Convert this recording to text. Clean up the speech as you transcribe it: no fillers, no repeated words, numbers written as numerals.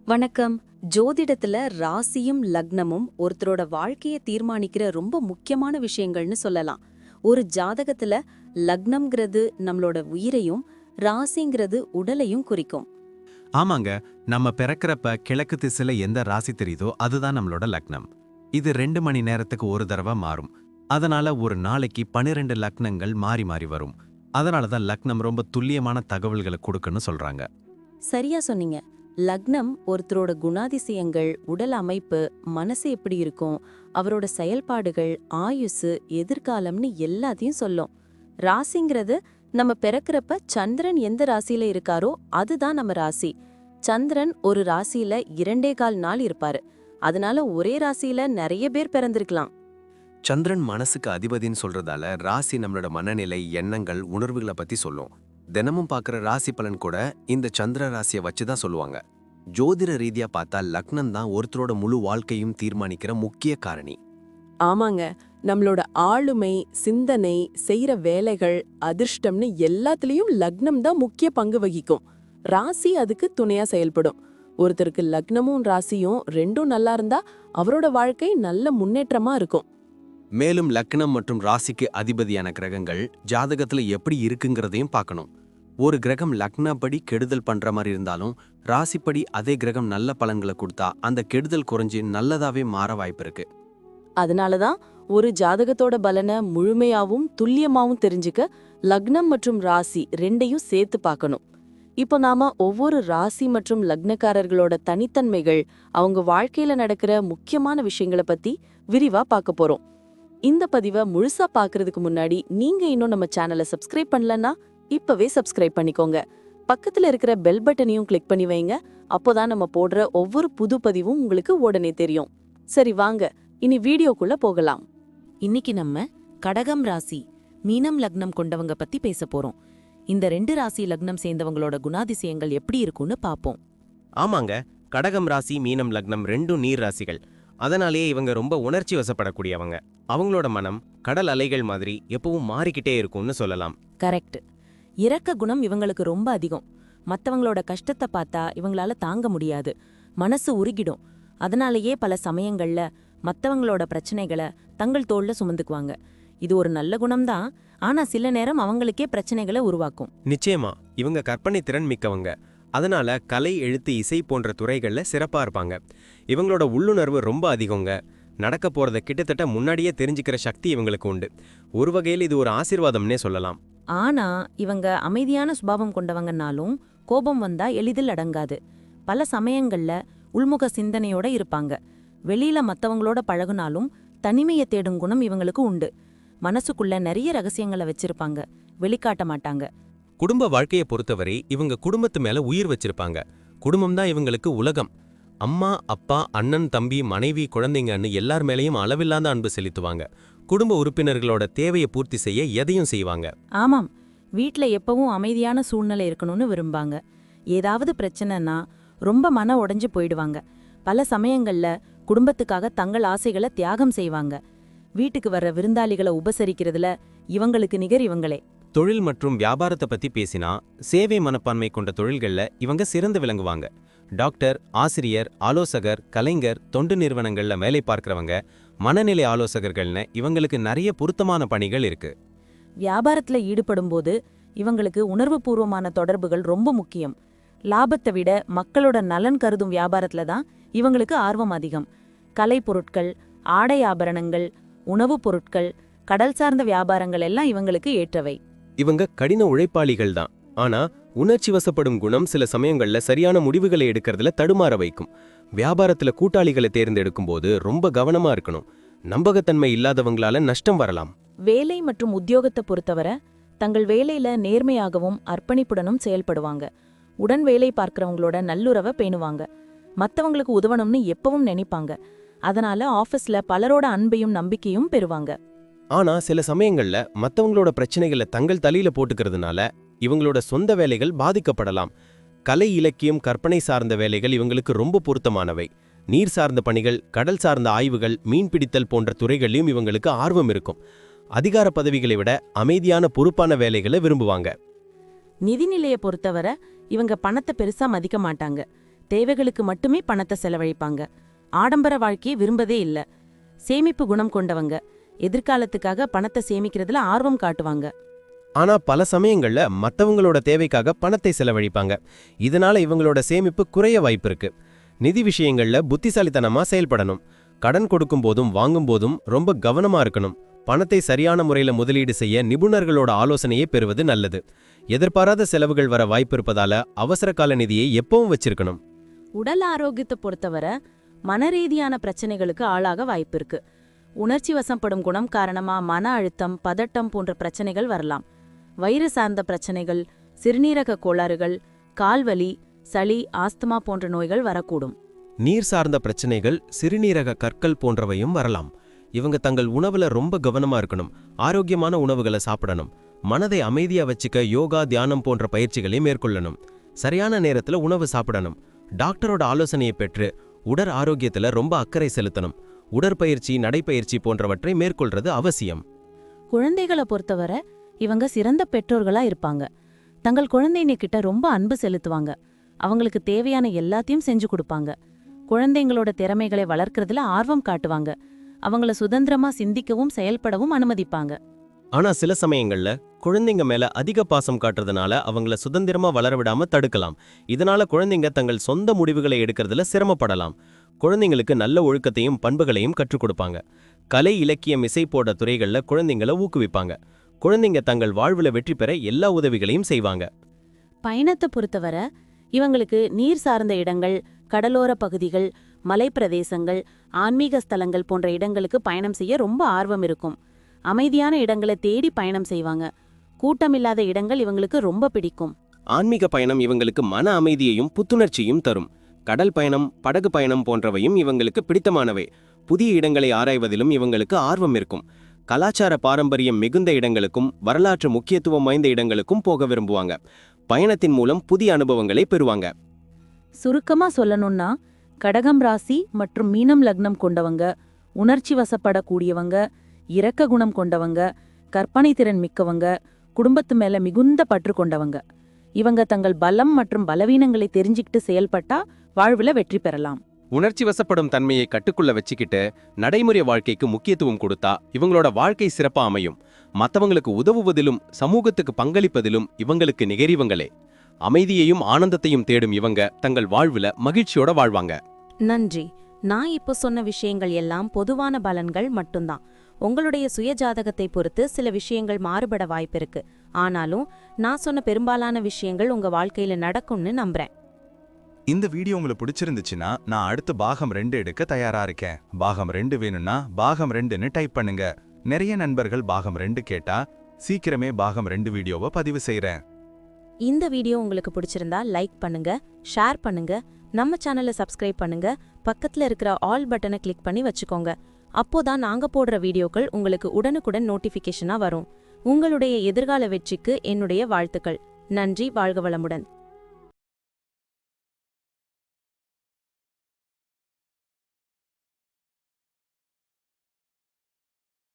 வணக்கம். ஜோதிடத்துல ராசியும் லக்னமும் ஒருத்தரோட வாழ்க்கைய தீர்மானிக்கிற ரொம்ப முக்கியமான விஷயங்கள்னு சொல்லலாம். ஒரு ஜாதகத்துல லக்னம்ங்கிறது நம்மளோட உயிரையும், ராசிங்கிறது உடலையும் குறிக்கும். ஆமாங்க. நம்ம பிறக்கிறப்ப கிழக்கு திசையில எந்த ராசி தெரியுதோ அதுதான் நம்மளோட லக்னம். இது 2 மணி நேரத்துக்கு ஒரு தடவை மாறும். அதனால ஒரு நாளைக்கு 12 லக்னங்கள் மாறி மாறி வரும். அதனால தான் லக்னம் ரொம்ப துல்லியமான தகவல்களை கொடுக்குன்னு சொல்றாங்க. சரியா சொன்னீங்க. லக்னம் ஒருத்தரோட குணாதிசயங்கள், உடல் அமைப்பு, மனசு எப்படி இருக்கும், அவரோட செயல்பாடுகள், ஆயுசு, எதிர்காலம்னு எல்லாத்தையும் சொல்லும். ராசிங்கிறது நம்ம பிறக்கிறப்ப சந்திரன் எந்த ராசியில இருக்காரோ அதுதான் நம்ம ராசி. சந்திரன் ஒரு ராசியில 2.25 நாள் இருப்பாரு. அதனால ஒரே ராசியில நிறைய பேர் பிறந்திருக்கலாம். சந்திரன் மனசுக்கு அதிபதின்னு சொல்றதால ராசி நம்மளோட மனநிலை, எண்ணங்கள், உணர்வுகளை பத்தி சொல்லும். தினமும் பார்க்குற ராசி பலன் கூட இந்த சந்திர ராசியை வச்சு தான் சொல்லுவாங்க. ஜோதிட ரீதியா பார்த்தா லக்னம் தான் ஒருத்தரோட முழு வாழ்க்கையும் தீர்மானிக்கிற முக்கிய காரணி. ஆமாங்க, நம்மளோட ஆளுமை, சிந்தனை, செய்யற வேலைகள், அதிர்ஷ்டம்னு எல்லாத்துலயும் லக்னம் தான் முக்கிய பங்கு வகிக்கும். ராசி அதுக்கு துணையா செயல்படும். ஒருத்தருக்கு லக்னமும் ராசியும் ரெண்டும் நல்லா இருந்தா அவரோட வாழ்க்கை நல்ல முன்னேற்றமா இருக்கும். மேலும் லக்னம் மற்றும் ராசிக்கு அதிபதியான கிரகங்கள் ஜாதகத்துல எப்படி இருக்குங்கிறதையும் பார்க்கணும். ஒரு கிரகம் லக்னப்படி கெடுதல் பண்ற மாதிரி இருந்தாலும் ராசிப்படி அதே கிரகம் நல்ல பலன்களை கொடுத்தா அந்த கெடுதல் குறைஞ்சு நல்லதாவே மாற வாய்ப்பு இருக்கு. அதனாலதான் ஒரு ஜாதகத்தோட பலனை முழுமையாவும் துல்லியமாவும் தெரிஞ்சுக்க லக்னம் மற்றும் ராசி ரெண்டையும் சேர்த்து பார்க்கணும். இப்போ நாம ஒவ்வொரு ராசி மற்றும் லக்னக்காரர்களோட தனித்தன்மைகள், அவங்க வாழ்க்கையில நடக்கிற முக்கியமான விஷயங்களை பத்தி விரிவா பார்க்க போறோம். இந்த பதிவை முழுசா பார்க்கறதுக்கு முன்னாடி நீங்க இன்னும் நம்ம சேனலை சப்ஸ்கிரைப் பண்ணலன்னா இப்பவே சப்ஸ்கிரைப் பண்ணிக்கோங்க. பக்கத்துல இருக்கிற பெல் பட்டனையும் கிளிக் பண்ணி வைங்க. அப்போதான் நம்ம போடுற ஒவ்வொரு புது பதிவும் உங்களுக்கு உடனே தெரியும். சரி வாங்க, இனி வீடியோக்குள்ள போகலாம். இன்னைக்கு நம்ம கடகம் ராசி, மீனம் லக்னம் கொண்டவங்க பத்தி பேச போறோம். இந்த 2 ராசி லக்னம் சேர்ந்தவங்களோட குணாதிசயங்கள் எப்படி இருக்குன்னு பாப்போம். ஆமாங்க, கடகம் ராசி, மீனம் லக்னம் ரெண்டும் நீர் ராசிகள். அதனாலேயே இவங்க ரொம்ப உணர்ச்சி வசப்படக்கூடியவங்க. அவங்களோட மனம் கடல் அலைகள் மாதிரி எப்பவும் மாறிக்கிட்டே இருக்கும்னு சொல்லலாம். கரெக்ட். இரக்க குணம் இவங்களுக்கு ரொம்ப அதிகம். மத்தவங்களோட கஷ்டத்தை பார்த்தா இவங்களால தாங்க முடியாது, மனசு உருகிடும். அதனாலேயே பல சமயங்கள்ல மத்தவங்களோட பிரச்சனைகளை தங்கள் தோள்ல சுமந்துக்குவாங்க. இது ஒரு நல்ல குணம்தான், ஆனா சில நேரம் அவங்களுக்கே பிரச்சனைகளை உருவாக்கும். நிச்சயமா இவங்க கற்பனை திறன் மிக்கவங்க. அதனால கலை, எழுத்து, இசை போன்ற துறைகள்ல சிறப்பா இருப்பாங்க. இவங்களோட உள்ளுணர்வு ரொம்ப அதிகங்க. நடக்க போறத கிட்டத்தட்ட முன்னாடியே தெரிஞ்சுக்கிற சக்தி இவங்களுக்கு உண்டு. ஒரு வகையில் இது ஒரு ஆசீர்வாதம்னே சொல்லலாம். ஆனா இவங்க அமைதியான சுபாவம் கொண்டவங்கன்னாலும் கோபம் வந்தா எளிதில் அடங்காது. பல சமயங்கள்ல உள்முக சிந்தனையோட இருப்பாங்க. வெளியில மத்தவங்களோட பழகுனாலும் தனிமையை தேடும் குணம் இவங்களுக்கு உண்டு. மனசுக்குள்ள நிறைய ரகசியங்களை வச்சிருப்பாங்க, வெளிக்காட்ட மாட்டாங்க. குடும்ப வாழ்க்கையை பொறுத்தவரை இவங்க குடும்பத்து மேல உயிர் வச்சிருப்பாங்க. குடும்பம் தான் இவங்களுக்கு உலகம். அம்மா, அப்பா, அண்ணன், தம்பி, மனைவி, குழந்தைங்கன்னு எல்லார் மேலேயும் அளவில்லாத அன்பு செலுத்துவாங்க. குடும்ப உறுப்பினர்களோட தேவையை பூர்த்தி செய்ய எதையும் செய்வாங்க. ஆமாம், வீட்ல எப்பவும் அமைதியான சூழ்நிலை இருக்கணும்னு விரும்பாங்க. ஏதாவது பிரச்சனைனா ரொம்ப மன உடைஞ்சு போயிடுவாங்க. பல சமயங்கள்ல குடும்பத்துக்காக தங்கள் ஆசைகளை தியாகம் செய்வாங்க. வீட்டுக்கு வர்ற விருந்தாளிகளை உபசரிக்கிறதுல இவங்களுக்கு நிகர் இவங்களே. தொழில் மற்றும் வியாபாரத்தை பத்தி பேசினா சேவை மனப்பான்மை கொண்ட தொழில்கள்ல இவங்க சிறந்து விளங்குவாங்க. டாக்டர், ஆசிரியர், ஆலோசகர், கலைஞர், தொண்டு நிறுவனங்கள்ல வேலை பார்க்கிறவங்க, மனநிலை ஆலோசகர்கள்னு இவங்களுக்கு நிறைய பொருத்தமான பணிகள் இருக்கு. வியாபாரத்துல ஈடுபடும்போது இவங்களுக்கு உணர்வுபூர்வமான தொடர்புகள் ரொம்ப முக்கியம். லாபத்தை விட மக்களோட நலன் கருதும் வியாபாரத்துல தான் இவங்களுக்கு ஆர்வம் அதிகம். கலை பொருட்கள், ஆடை ஆபரணங்கள், உணவுப் பொருட்கள், கடல் சார்ந்த வியாபாரங்கள் எல்லாம் இவங்களுக்கு ஏற்றவை. இவங்க கடின உழைப்பாளிகள் தான். ஆனா உணர்ச்சி வசப்படும் குணம் சில சமயங்கள்ல சரியான முடிவுகளை எடுக்கிறதுல தடுமாற வைக்கும். வியாபாரத்துல கூட்டாளிகளை தேர்ந்தெடுக்கும் போது ரொம்ப கவனமா இருக்கணும். நம்பகத்தன்மை இல்லாதவங்களால நஷ்டம் வரலாம். வேலை மற்றும் உத்தியோகத்தை பொறுத்தவரை தங்கள் வேலையில நேர்மையாகவும் அர்ப்பணிப்புடனும் செயல்படுவாங்க. உடன் வேலை பார்க்கறவங்களோட நல்லுறவை பேணுவாங்க. மத்தவங்களுக்கு உதவணும்னு எப்பவும் நினைப்பாங்க. அதனால ஆபீஸ்ல பலரோட அன்பையும் நம்பிக்கையும் பெறுவாங்க. ஆனா சில சமயங்கள்ல மத்தவங்களோட பிரச்சனைகளை தங்கள் தலையில போட்டுக்கிறதுனால இவங்களோட சொந்த வேலைகள் பாதிக்கப்படலாம். கலை, இலக்கியம், கற்பனை சார்ந்த வேலைகள் இவங்களுக்கு ரொம்ப பொருத்தமானவை. நீர் சார்ந்த பணிகள், கடல் சார்ந்த ஆய்வுகள், மீன்பிடித்தல் போன்ற துறைகளிலும் இவங்களுக்கு ஆர்வம் இருக்கும். அதிகார பதவிகளை விட அமைதியான பொறுப்பான வேலைகளை விரும்புவாங்க. நிதிநிலையை பொறுத்தவரை இவங்க பணத்தை பெருசா மதிக்க மாட்டாங்க. தேவைகளுக்கு மட்டுமே பணத்தை செலவழிப்பாங்க. ஆடம்பர வாழ்க்கையை விரும்பதே இல்ல. சேமிப்பு குணம் கொண்டவங்க எதிர்காலத்துக்காக பணத்தை சேமிக்கிறதுல ஆர்வம் காட்டுவாங்க. ஆனா பல சமயங்கள்ல மத்தவங்களோட தேவைக்காக பணத்தை செலவழிப்பாங்க. இதனால இவங்களோட சேமிப்பு குறைய வாய்ப்பு இருக்கு. நிதி விஷயங்கள்ல புத்திசாலித்தனமா செயல்படணும். கடன் கொடுக்கும் போதும் வாங்கும் போதும் ரொம்ப கவனமா இருக்கணும். பணத்தை சரியான முறையில முதலீடு செய்ய நிபுணர்களோட ஆலோசனையை பெறுவது நல்லது. எதிர்பாராத செலவுகள் வர வாய்ப்பு இருப்பதால அவசர கால நிதியை எப்பவும் வச்சிருக்கணும். உடல் ஆரோக்கியத்தை பொறுத்தவரை மனரீதியான பிரச்சனைகளுக்கு ஆளாக வாய்ப்பு இருக்கு. உணர்ச்சி வசப்படும் குணம் காரணமா மன அழுத்தம், பதட்டம் போன்ற பிரச்சனைகள் வரலாம். வயிறு சார்ந்த பிரச்சனைகள், சிறுநீரக கோளாறுகள், கால்வலி, சளி, ஆஸ்துமா போன்ற நோய்கள் வரக்கூடும். நீர் சார்ந்த பிரச்சனைகள், சிறுநீரக கற்கள் போன்றவையும் வரலாம். இவங்க தங்கள் உணவுல ரொம்ப கவனமா இருக்கணும். ஆரோக்கியமான உணவுகளை சாப்பிடணும். மனதை அமைதியா வச்சுக்க யோகா, தியானம் போன்ற பயிற்சிகளை மேற்கொள்ளணும். சரியான நேரத்துல உணவு சாப்பிடணும். டாக்டரோட ஆலோசனையை பெற்று உடல் ஆரோக்கியத்துல ரொம்ப அக்கறை செலுத்தணும். உடற்பயிற்சி, நடைப்பயிற்சி போன்றவற்றை மேற்கொள்றது அவசியம். குழந்தைகளை பொறுத்தவரை இவங்க சிறந்த பெற்றோர்களா இருப்பாங்க. தங்கள் குழந்தைங்க கிட்ட ரொம்ப அன்பு செலுத்துவாங்க. அவங்களுக்கு தேவையான எல்லாத்தையும் செஞ்சு கொடுப்பாங்க. குழந்தைங்களோட திறமைகளை வளர்க்கறதுல ஆர்வம் காட்டுவாங்க. அவங்கள சுதந்திரமா சிந்திக்கவும் செயல்படவும் அனுமதிப்பாங்க. ஆனா சில சமயங்கள்ல குழந்தைங்க மேல அதிக பாசம் காட்டுறதுனால அவங்கள சுதந்திரமா வளர விடாம தடுக்கலாம். இதனால குழந்தைங்க தங்கள் சொந்த முடிவுகளை எடுக்கிறதுல சிரமப்படலாம். குழந்தைங்களுக்கு நல்ல ஒழுக்கத்தையும் பண்புகளையும் கற்றுக் கொடுப்பாங்க. கலை, இலக்கியம், இசை போன்ற துறைகள்ல குழந்தைங்கள ஊக்குவிப்பாங்க. குழந்தைங்க தங்கள் வாழ்வுல வெற்றி பெற எல்லா உதவிகளையும் செய்வாங்க. பயணத்தை பொறுத்தவரை இவங்களுக்கு நீர் சார்ந்த இடங்கள், கடலோர பகுதிகள், மலைப்பிரதேசங்கள், ஆன்மீக ஸ்தலங்கள் போன்ற இடங்களுக்கு பயணம் செய்ய ரொம்ப ஆர்வம் இருக்கும். அமைதியான இடங்களை தேடி பயணம் செய்வாங்க. கூட்டமில்லாத இடங்கள் இவங்களுக்கு ரொம்ப பிடிக்கும். ஆன்மீக பயணம் இவங்களுக்கு மன அமைதியையும் புத்துணர்ச்சியும் தரும். கடல் பயணம், படகு பயணம் போன்றவையும் இவங்களுக்கு பிடித்தமானவை. புதிய இடங்களை ஆராய்வதிலும் இவங்களுக்கு ஆர்வம் இருக்கும். கலாச்சார பாரம்பரியம் மிகுந்த இடங்களுக்கும் வரலாற்று முக்கியத்துவம் வாய்ந்த இடங்களுக்கும் போக விரும்புவாங்க. பயணத்தின் மூலம் புதிய அனுபவங்களை பெறுவாங்க. சுருக்கமா சொல்லணும்னா, கடகம் ராசி மற்றும் மீனம் லக்னம் கொண்டவங்க உணர்ச்சி வசப்படக்கூடியவங்க, இரக்க குணம் கொண்டவங்க, கற்பனை திறன் மிக்கவங்க, குடும்பத்து மேல மிகுந்த பற்று கொண்டவங்க. இவங்க தங்கள் பலம் மற்றும் பலவீனங்களை தெரிஞ்சுக்கிட்டு செயல்பட்டா வாழ்வுல வெற்றி பெறலாம். உணர்ச்சி வசப்படும் தன்மையை கட்டுக்குள்ள வச்சுக்கிட்டு நடைமுறை வாழ்க்கைக்கு முக்கியத்துவம் கொடுத்தா இவங்களோட வாழ்க்கை சிறப்பா அமையும். மத்தவங்களுக்கு உதவுவதிலும் சமூகத்துக்கு பங்களிப்பதிலும் இவங்களுக்கு நிகரிவங்களே. அமைதியையும் ஆனந்தத்தையும் தேடும் இவங்க தங்கள் வாழ்வுல மகிழ்ச்சியோட வாழ்வாங்க. நன்றி. நான் இப்போ சொன்ன விஷயங்கள் எல்லாம் பொதுவான பலன்கள் மட்டும்தான். உங்களுடைய சுயஜாதகத்தை பொறுத்து சில விஷயங்கள் மாறுபட வாய்ப்பிருக்கு. ஆனாலும் நான் சொன்ன பெரும்பாலான விஷயங்கள் உங்க வாழ்க்கையில நடக்கும்னு நம்புறேன். இந்த வீடியோ உங்களுக்கு பிடிச்சிருந்துச்சுன்னா நான் அடுத்து பாகம் 2 எடுக்க தயாரா இருக்கேன். பாகம் 2 வேணும்னா பாகம் 2ன்னு டைப் பண்ணுங்க. நிறைய நண்பர்கள் பாகம் 2 கேட்டா சீக்கிரமே பாகம் 2 வீடியோவை பதிவு செய்றேன். இந்த வீடியோ உங்களுக்கு பிடிச்சிருந்தா லைக் பண்ணுங்க, ஷேர் பண்ணுங்க, நம்ம சேனலை சப்ஸ்கிரைப் பண்ணுங்க, பக்கத்துல இருக்கிற ஆல் பட்டனை கிளிக் பண்ணி வச்சுக்கோங்க. அப்போதான் நாங்க போடுற வீடியோக்கள் உங்களுக்கு உடனுக்குடன் நோட்டிஃபிகேஷனா வரும். உங்களுடைய எதிர்கால வெற்றிக்கு என்னுடைய வாழ்த்துக்கள். நன்றி. வாழ்க வளமுடன்.